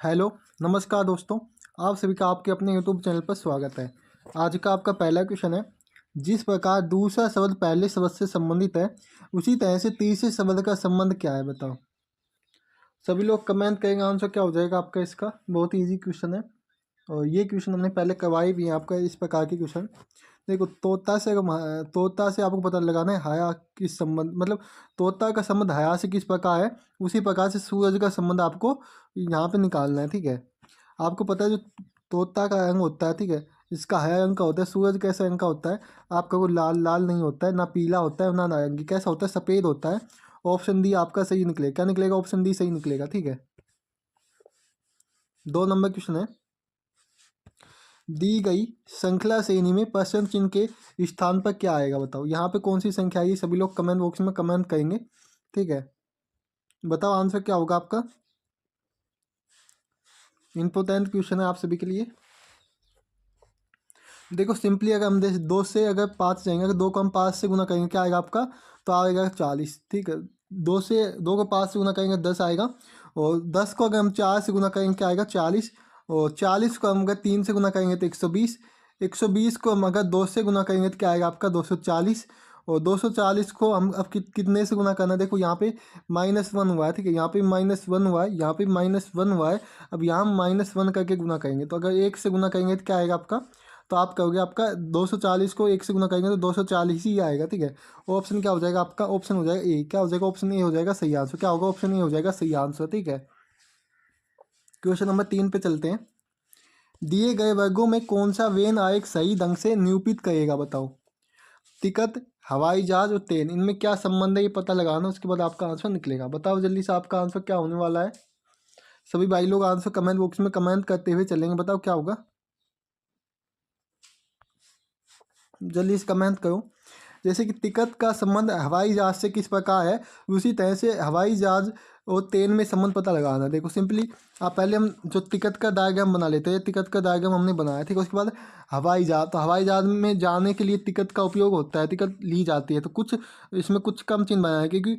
Hello, नमस्कार दोस्तों। आप सभी का आपके अपने यूट्यूब चैनल पर स्वागत है। आज का आपका पहला क्वेश्चन है, जिस प्रकार दूसरा शब्द पहले शब्द से संबंधित है उसी तरह से तीसरे शब्द का संबंध क्या है, बताओ। सभी लोग कमेंट करेंगे, आंसर क्या हो जाएगा आपका इसका। बहुत ही इजी क्वेश्चन है और ये क्वेश्चन हमने पहले करवाई भी है आपका। इस प्रकार के क्वेश्चन देखो, तोता से आपको पता लगाना है हया किस संबंध, मतलब तोता का संबंध हया से किस प्रकार है, उसी प्रकार से सूरज का संबंध आपको यहाँ पे निकालना है। ठीक है, आपको पता है जो तोता का रंग होता है, ठीक है, इसका हरा रंग का होता है। सूरज कैसा रंग का होता है आपका, वो लाल लाल नहीं होता है, ना पीला होता है, ना नारंगी, कैसा होता है, सफ़ेद होता है। ऑप्शन डी आपका सही निकलेगा। क्या निकलेगा? ऑप्शन डी सही निकलेगा। ठीक है, 2 नंबर क्वेश्चन है, दी गई श्रृंखला श्रेणी में प्रश्न चिन्ह के स्थान पर क्या आएगा, बताओ। यहाँ पे कौन सी संख्या आएगी, सभी लोग कमेंट बॉक्स में कमेंट करेंगे। ठीक है, बताओ आंसर क्या होगा आपका। इम्पोर्टेंट क्वेश्चन है आप सभी के लिए। देखो सिंपली अगर हम 2 से अगर 5 जाएंगे, अगर 2 को हम 5 से गुना करेंगे क्या आएगा आपका, तो आएगा 40। ठीक है, 2 को 5 से गुना करेंगे 10 आएगा, और 10 को अगर हम 4 से गुना करेंगे क्या आएगा, 40। और 40 को हम अगर 3 से गुना करेंगे तो 120। 120 को हम अगर 2 से गुना करेंगे तो क्या आएगा आपका, 240। और 240 को हम अब कितने से गुना करना है, देखो यहाँ पे -1 हुआ है। ठीक है, यहाँ पे -1 हुआ है, यहाँ पे -1 हुआ है। अब यहाँ हम -1 करके गुना करेंगे, तो अगर 1 से गुना करेंगे तो क्या आएगा आपका, तो आप कहोगे आपका 240 को 1 से गुना करेंगे तो 240 ही आएगा। ठीक है, ऑप्शन क्या हो जाएगा आपका, ऑप्शन हो जाएगा ए। क्या हो जाएगा? ऑप्शन ए हो जाएगा सही आंसर। क्या होगा? ऑप्शन ए हो जाएगा सही आंसर। ठीक है, क्वेश्चन नंबर 3 पे चलते हैं। दिए गए वर्गों में कौन सा वेन आरेख सही ढंग से निरूपित करेगा, बताओ। टिकट, हवाई जहाज और ट्रेन, इनमें क्या संबंध है ये पता लगाना, उसके बाद आपका आंसर निकलेगा। बताओ जल्दी से आपका आंसर क्या होने वाला है। सभी भाई लोग आंसर कमेंट बॉक्स में कमेंट करते हुए चलेंगे, बताओ क्या होगा, जल्दी से कमेंट करो। जैसे कि टिकट का संबंध हवाई जहाज से किस प्रकार है, उसी तरह से हवाई जहाज और ट्रेन में संबंध पता लगाना। देखो सिंपली आप पहले हम जो टिकट का डायग्राम बना लेते हैं, टिकट का डायग्राम हमने बनाया, ठीक है। उसके बाद हवाई जहाज, तो हवाई जहाज में जाने के लिए टिकट का उपयोग होता है, टिकट ली जाती है। तो कुछ इसमें कुछ कम चिन्ह बनाया है, क्योंकि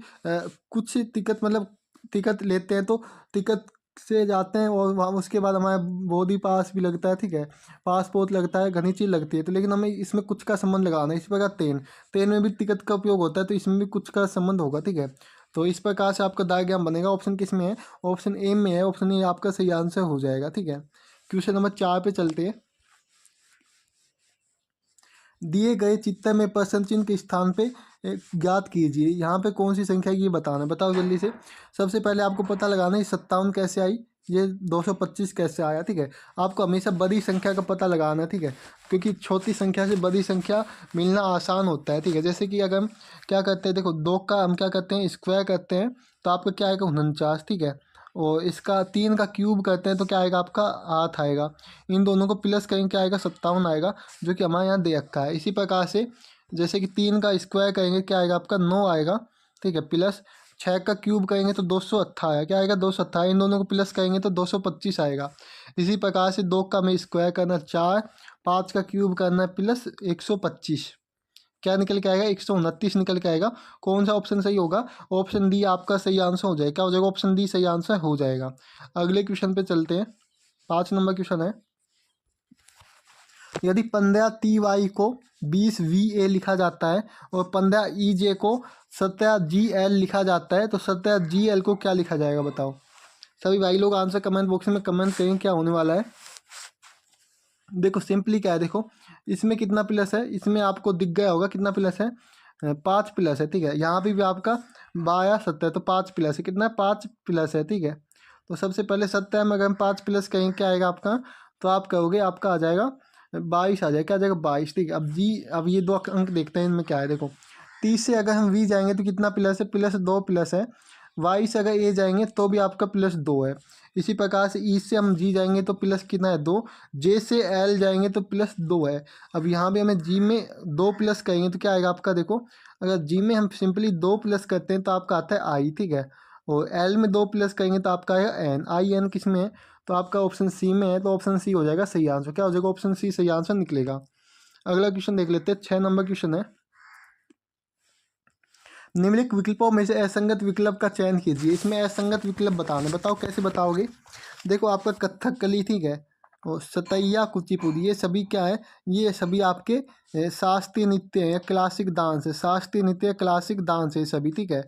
कुछ टिकट मतलब टिकट लेते हैं तो टिकट से जाते हैं, और वहाँ उसके बाद हमारा बोर्डिंग पास भी लगता है। ठीक है, पासपोर्ट लगता है, घनी चीज़ लगती है। तो लेकिन हमें इसमें कुछ का संबंध लगाना है। इस प्रकार ट्रेन, ट्रेन में भी टिकट का उपयोग होता है, तो इसमें भी कुछ का संबंध होगा। ठीक है, तो इस प्रकार से आपका डायग्राम बनेगा। ऑप्शन किस में है? ऑप्शन ए में है। ऑप्शन ए आपका सही आंसर हो जाएगा। ठीक है, क्वेश्चन नंबर 4 पे चलते हैं। दिए गए चित्र में प्रश्न चिन्ह के स्थान पे ज्ञात कीजिए। यहाँ पे कौन सी संख्या है ये बताना, बताओ जल्दी से। सबसे पहले आपको पता लगाना है 57 कैसे आई, ये 225 कैसे आया। ठीक है, आपको हमेशा बड़ी संख्या का पता लगाना है। ठीक है, क्योंकि छोटी संख्या से बड़ी संख्या मिलना आसान होता है। ठीक है, जैसे कि अगर हम क्या करते हैं, देखो 2 का हम क्या करते हैं, स्क्वायर करते हैं, तो आपका क्या आएगा, 49। ठीक है, और इसका 3 का क्यूब करते हैं तो क्या आएगा आपका, 8 आएगा। इन दोनों को प्लस करेंगे क्या आएगा, 57 आएगा, जो कि हमारे यहाँ दे रखा है। इसी प्रकार से जैसे कि 3 का स्क्वायर करेंगे क्या आएगा आपका, 9 आएगा। ठीक है, प्लस 6 का क्यूब करेंगे तो 218 क्या आएगा, 218। इन दोनों को प्लस करेंगे तो 225 आएगा। इसी प्रकार से 2 का हमें स्क्वायर करना 4, 5 का क्यूब करना प्लस 125, क्या निकल के आएगा, 129 निकल के आएगा। कौन सा ऑप्शन सही होगा? ऑप्शन डी आपका सही आंसर हो जाएगा। क्या हो जाएगा? ऑप्शन डी सही आंसर हो जाएगा। अगले क्वेश्चन पे चलते हैं। 5 नंबर क्वेश्चन है, यदि 15 TY को 20 VA लिखा जाता है और 15 EJ को 17GL लिखा जाता है, तो 17GL को क्या लिखा जाएगा, बताओ। सभी भाई लोग आंसर कमेंट बॉक्स में कमेंट करें क्या होने वाला है। देखो सिंपली क्या है, देखो इसमें कितना प्लस है, इसमें आपको दिख गया होगा कितना प्लस है, 5 प्लस है। ठीक है, यहाँ पे भी आपका 12 17, तो 5 प्लस है, कितना है, 5 प्लस है। ठीक है, तो सबसे पहले 17 में अगर हम 5 प्लस कहेंगे क्या आएगा आपका, तो आप कहोगे आपका आ जाएगा 22 आ जाएगा। क्या आ जाएगा, 22। ठीक है, अब ये 2 अंक देखते हैं इनमें क्या है। देखो 30 से अगर हम वी जाएंगे तो कितना प्लस है, प्लस 2 प्लस है। वाई से अगर ए जाएंगे तो भी आपका +2 है। इसी प्रकार से ई से हम जी जाएंगे तो प्लस कितना है, 2। जे से एल जाएंगे तो +2 है। अब यहाँ भी हमें जी में 2 प्लस करेंगे तो क्या आएगा आपका, देखो अगर जी में हम सिंपली 2 प्लस करते हैं तो आपका आता है आई। ठीक है, और एल में 2 प्लस करेंगे तो आपका आएगा एन। आई एन किस में है, तो आपका ऑप्शन सी में है, तो ऑप्शन सी हो जाएगा सही आंसर। क्या हो जाएगा, ऑप्शन सी सही आंसर निकलेगा। अगला क्वेश्चन देख लेते हैं। 6 नंबर क्वेश्चन है, निम्नलिखित विकल्पों में से असंगत विकल्प का चयन कीजिए। इसमें असंगत विकल्प बताना, बताओ कैसे बताओगे। देखो आपका कथकली, ठीक है, और सतैया कुचिपुड़ी, ये सभी क्या है, ये सभी आपके शास्त्रीय नृत्य है या क्लासिक डांस है। शास्त्रीय नृत्य या क्लासिक डांस है सभी, ठीक है,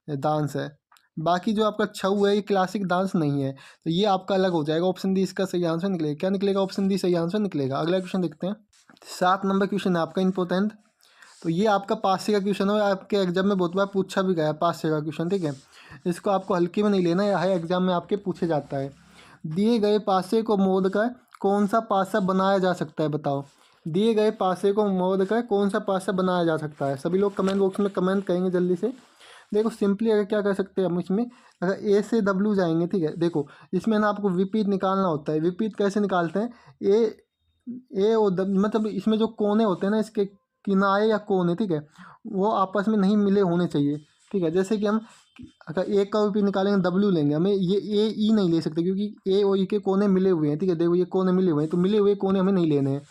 डांस है। बाकी जो आपका छऊ है ये क्लासिक डांस नहीं है, तो ये आपका अलग हो जाएगा। ऑप्शन डी इसका सही आंसर निकलेगा। क्या निकलेगा? ऑप्शन डी सही आंसर निकलेगा। अगला क्वेश्चन देखते हैं। 7 नंबर क्वेश्चन है आपका इंपॉर्टेंट। तो ये आपका पास से का क्वेश्चन है और आपके एग्जाम में बहुत बार पूछा भी गया है पास से का क्वेश्चन, ठीक है। इसको आपको हल्के में नहीं लेना है, हाई एग्जाम में आपके पूछे जाता है। दिए गए पासे को मोड़ कर कौन सा पासा बनाया जा सकता है, बताओ। दिए गए पासे को मोड़ कर कौन सा पासा बनाया जा सकता है। सभी लोग कमेंट बॉक्स में कमेंट करेंगे जल्दी से। देखो सिंपली अगर क्या कर सकते हैं हम इसमें, अगर ए से डब्ल्यू जाएंगे, ठीक है, देखो इसमें ना आपको विपरीत निकालना होता है। विपरीत कैसे निकालते हैं? ए और मतलब इसमें जो कोने होते हैं ना, इसके किनारे या कोने, ठीक है, वो आपस में नहीं मिले होने चाहिए, ठीक है। जैसे कि हम अगर ए का विपरीत निकालेंगे डब्ल्यू लेंगे, हमें ये ए ई नहीं ले सकते क्योंकि ए और ई के कोने मिले हुए हैं, ठीक है। देखो ये कोने मिले हुए हैं, तो मिले हुए कोने हमें नहीं लेने हैं,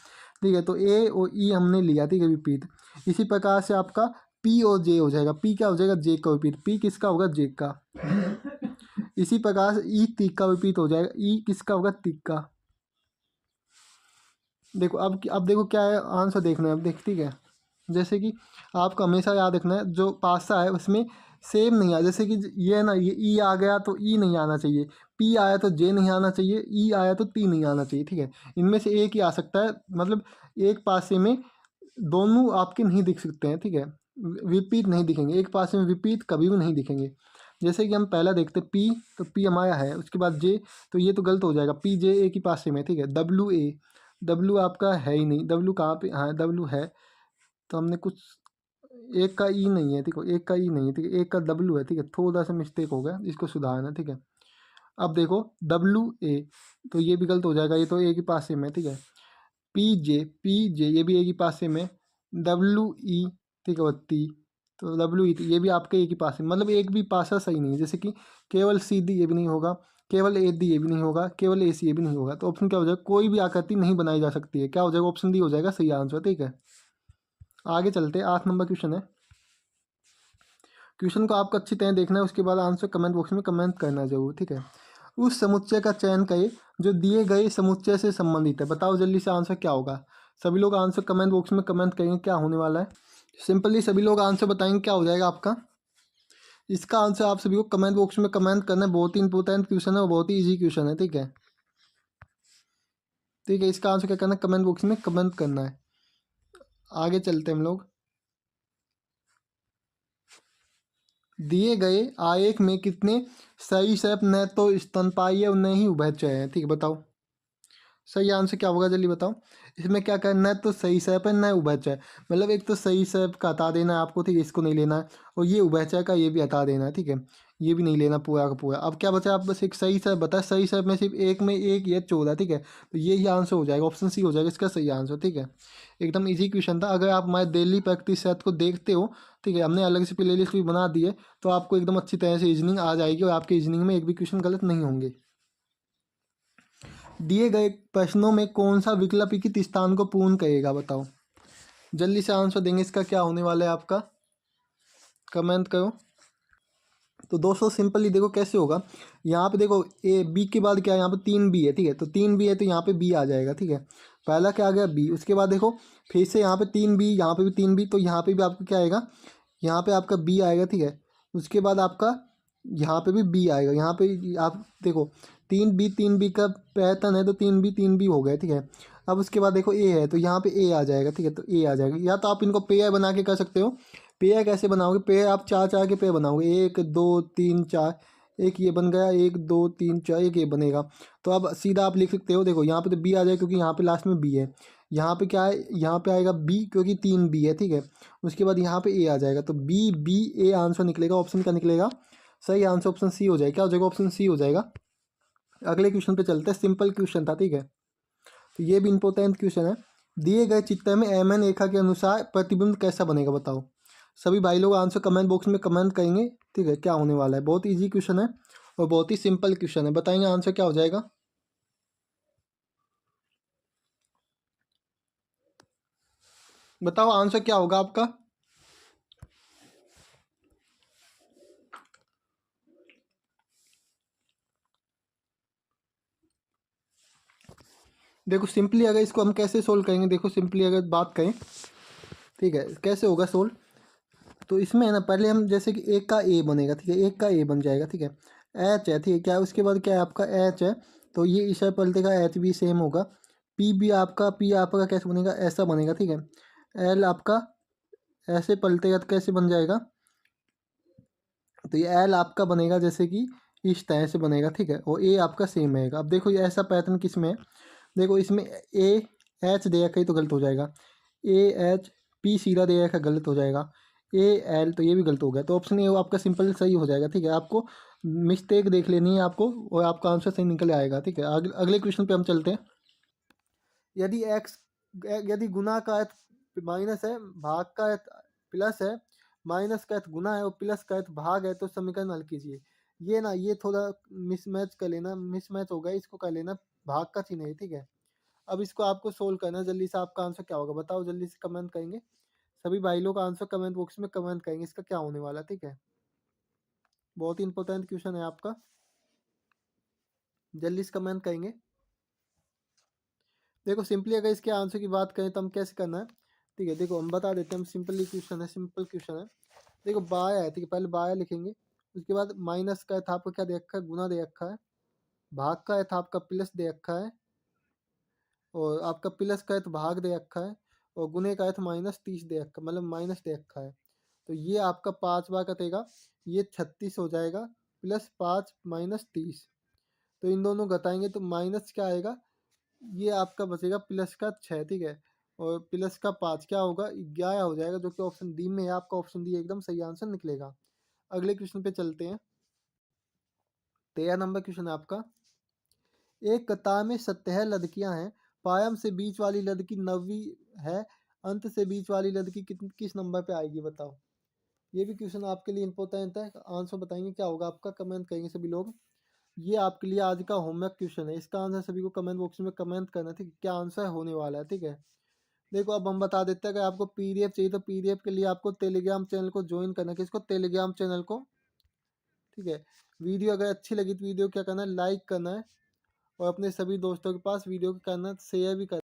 ठीक है। तो ए और ई हमने लिया, ठीक है, विपरीत। इसी प्रकार से आपका पी और जे हो जाएगा। पी क्या हो जाएगा? जे का विपरीत। पी किसका होगा? जे का। इसी प्रकार से ई तीक का विपरीत हो जाएगा। ई किसका होगा? तीक का। देखो अब देखो क्या है, आंसर देखना है अब देख, ठीक है। जैसे कि आपको हमेशा याद रखना है जो पासा है उसमें सेम नहीं आया। जैसे कि ये है ना, ये ई आ गया तो ई नहीं आना चाहिए, पी आया तो जे नहीं आना चाहिए, ई आया तो टी नहीं आना चाहिए, ठीक है। इनमें से एक ही आ सकता है, मतलब एक पासे में दोनों आपके नहीं दिख सकते हैं, ठीक है। विपरीत नहीं दिखेंगे, एक पासे में विपरीत कभी भी नहीं दिखेंगे। जैसे कि हम पहला देखते पी, तो पी हमारा है, उसके बाद जे, तो ये तो गलत हो जाएगा। पी जे एक ही पासे में, ठीक है। डब्ल्यू ए, डब्ल्यू आपका है ही नहीं। डब्ल्यू कहाँ पे? हाँ डब्ल्यू है, तो हमने कुछ एक का ई नहीं है, ठीक है, एक का ई नहीं है, ठीक है, एक का डब्ल्यू है, ठीक है। थोड़ा सा मिस्टेक हो गया, इसको सुधारना, ठीक है। अब देखो डब्ल्यू ए, तो ये भी गलत हो जाएगा, ये तो एक ही पासे में, ठीक है। पी जे ये भी एक ही पासे में। डब्ल्यू ई, ठीक है, टी, तो डब्ल्यू ई, ये भी आपके एक ही पासे में, मतलब एक भी पासा सही नहीं है। जैसे कि केवल सीधी ये भी नहीं होगा, केवल ए डी ये भी नहीं होगा, केवल ए सी ये भी नहीं होगा। तो ऑप्शन क्या हो जाएगा? कोई भी आकृति नहीं बनाई जा सकती है। क्या हो जाएगा? ऑप्शन डी हो जाएगा सही आंसर, ठीक है। आगे चलते, 8 नंबर क्वेश्चन है। क्वेश्चन को आपको अच्छी तरह देखना है, उसके बाद आंसर कमेंट बॉक्स में कमेंट करना जरूर, ठीक है। उस समुच्चय का चयन करें जो दिए गए समुच्चय से संबंधित है। बताओ जल्दी से आंसर क्या होगा। सभी लोग आंसर कमेंट बॉक्स में कमेंट करेंगे क्या होने वाला है। सिंपली सभी लोग आंसर बताएंगे क्या हो जाएगा आपका। इसका आंसर आप सभी को कमेंट बॉक्स में कमेंट करना है। बहुत ही इंपॉर्टेंट क्वेश्चन है और बहुत ही ईजी क्वेश्चन है, ठीक है। ठीक है, इसका आंसर क्या करना है? कमेंट बॉक्स में कमेंट करना है। आगे चलते हम लोग। दिए गए आरेख में कितने सही शैप न तो स्तनपायी और न ही उभयचर है, ठीक है, बताओ सही आंसर क्या होगा, जल्दी बताओ। इसमें क्या करना है? तो सही शैप है, न उभयचर। मतलब एक तो सही शैप का हटा देना है आपको, ठीक है, इसको नहीं लेना है। और ये उभयचर का ये भी हटा देना है, ठीक है, ये भी नहीं लेना पूरा का पूरा। अब क्या बचा? आप बस एक सही शैप बता, सही शैप में सिर्फ एक में एक ये 14, ठीक है। तो ये ही आंसर हो जाएगा, ऑप्शन सी हो जाएगा इसका सही आंसर, ठीक है। एकदम इजी क्वेश्चन था। अगर आप हमारे डेली प्रैक्टिस सेट को देखते हो, ठीक है, हमने अलग से प्ले लिस्ट भी बना दी है, तो आपको एकदम अच्छी तरह से रीजनिंग आ जाएगी और आपके रीजनिंग में एक भी क्वेश्चन गलत नहीं होंगे। दिए गए प्रश्नों में कौन सा विकल्प किस स्थान को पूर्ण करेगा, बताओ जल्दी से आंसर देंगे। इसका क्या होने वाला है आपका, कमेंट करो। तो दोस्तों सिंपली देखो कैसे होगा। यहाँ पे देखो ए बी के बाद क्या है? यहाँ पे 3 बी है, ठीक है, तो 3 बी है तो यहाँ पे बी आ जाएगा, ठीक है। पहला क्या आ गया? बी। उसके बाद देखो फिर से यहाँ पे 3 बी, यहाँ पे भी 3 बी, तो यहाँ पे भी आपका क्या आएगा? यहाँ पे आपका बी आएगा, ठीक है। उसके बाद आपका यहाँ पे भी बी आएगा। यहाँ पे आप देखो 3 बी का पैटर्न है, तो 3 बी हो गया, ठीक है। अब उसके बाद देखो ए है, तो यहाँ पे ए आ जाएगा, ठीक है, तो ए आ जाएगा। या तो आप इनको पेयर बना के कर सकते हो। पेयर कैसे बनाओगे? पेयर आप चार चार के पेयर बनाओगे, 1 2 3 4। एक ये बन गया, 1 2 3 4, एक ये बनेगा। तो अब सीधा आप लिख सकते हो, देखो यहाँ पे तो बी आ जाएगा क्योंकि यहाँ पे लास्ट में बी है। यहाँ पे क्या है? यहाँ पे आएगा बी क्योंकि 3 बी है, ठीक है। उसके बाद यहाँ पे ए आ जाएगा, तो बी बी ए आंसर निकलेगा। ऑप्शन का निकलेगा सही आंसर ऑप्शन सी हो जाएगा। क्या हो जाएगा? ऑप्शन सी हो जाएगा। अगले क्वेश्चन पे चलते हैं। सिंपल क्वेश्चन था, ठीक है, तो ये भी इंपॉर्टेंट क्वेश्चन है। दिए गए चित्र में एम एन रेखा के अनुसार प्रतिबिंब कैसा बनेगा, बताओ। सभी भाई लोग आंसर कमेंट बॉक्स में कमेंट करेंगे, ठीक है, क्या होने वाला है। बहुत इजी क्वेश्चन है और बहुत ही सिंपल क्वेश्चन है। बताएंगे आंसर क्या हो जाएगा। बताओ आंसर क्या होगा आपका। देखो सिंपली अगर इसको हम कैसे सोल्व करेंगे, देखो सिंपली अगर बात करें, ठीक है, कैसे होगा सोल्व। तो इसमें है ना, पहले हम जैसे कि एक का ए बनेगा, ठीक है, एक का ए बन जाएगा, ठीक है, एच है, ठीक है, क्या है, उसके बाद क्या है आपका एच है, तो ये इसे पलटेगा, एच भी सेम होगा। पी आपका कैसे बनेगा, ऐसा बनेगा, ठीक है। एल आपका ऐसे पलटेगा तो कैसे बन जाएगा, तो ये एल आपका बनेगा जैसे कि इस तरह से बनेगा, ठीक है, और ए आपका सेम रहेगा। अब देखो ये ऐसा पैटर्न किस में है, देखो इसमें ए एच दे रखा है तो गलत हो जाएगा, ए एच पी सीधा दे रखा गलत हो जाएगा, ए एल तो ये भी गलत हो गया, तो ऑप्शन ए वो आपका सिंपल सही हो जाएगा, ठीक है। आपको मिस्टेक देख लेनी है आपको, और आपका आंसर सही निकल आएगा, ठीक है। अगले क्वेश्चन पे हम चलते हैं। यदि एक्स यदि गुना का अर्थ माइनस है, भाग का अर्थ प्लस है, माइनस का अर्थ गुना है और प्लस का अर्थ भाग है, तो समीकरण हल कीजिए। ये ना, ये थोड़ा मिसमैच कर लेना, मिसमैच होगा, इसको कर लेना, भाग का चिन्ह है, ठीक है। अब इसको आपको सोल्व करना है, जल्दी से आपका आंसर क्या होगा बताओ, जल्दी से कमेंट करेंगे सभी भाई लोग, आंसर कमेंट बॉक्स में कमेंट करेंगे इसका क्या होने वाला है, ठीक है। बहुत ही इंपॉर्टेंट क्वेश्चन है आपका, जल्दी से कमेंट करेंगे। देखो सिंपली अगर इसके आंसर की बात करें तो हम कैसे करना है, ठीक है, देखो हम बता देते हैं, हम सिंपली क्वेश्चन है, सिंपल क्वेश्चन है। देखो बाया है, ठीक है, पहले बाया लिखेंगे, उसके बाद माइनस का था आपको क्या दे रखा है, गुना दे रखा है, भाग का था आपका प्लस दे रखा है, और आपका प्लस का तो भाग दे रखा है, और गुने का तो -30 दे रखा, मतलब माइनस दे रखा है। तो ये आपका 5 बार कटेगा, ये 36 हो जाएगा, +5 -30, तो इन दोनों घटाएंगे तो माइनस क्या आएगा, ये आपका बचेगा प्लस का 6, ठीक है, और प्लस का 5 क्या होगा, 11 हो जाएगा, जो कि ऑप्शन डी में है, आपका ऑप्शन डी एकदम सही आंसर निकलेगा। अगले क्वेश्चन पे चलते हैं। 13 नंबर क्वेश्चन है आपका। एक कतार में 17 लड़कियां हैं, पायम से बीच वाली लड़की 9वीं है, अंत से बीच वाली लड़की किस नंबर पे आएगी बताओ। ये भी क्वेश्चन आपके लिए इंपॉर्टेंट है, आंसर बताएंगे क्या होगा आपका, कमेंट करेंगे सभी लोग। ये आपके लिए आज का होमवर्क क्वेश्चन है, इसका आंसर सभी को कमेंट बॉक्स में कमेंट करना है, ठीक है, क्या आंसर होने वाला है, ठीक है। देखो अब हम बता देते हैं, अगर आपको पीडीएफ चाहिए तो पीडीएफ के लिए आपको टेलीग्राम चैनल को ज्वाइन करना है, किसको, टेलीग्राम चैनल को, ठीक है। वीडियो अगर अच्छी लगी तो वीडियो क्या करना है, लाइक करना है, और अपने सभी दोस्तों के पास वीडियो को करना शेयर भी करना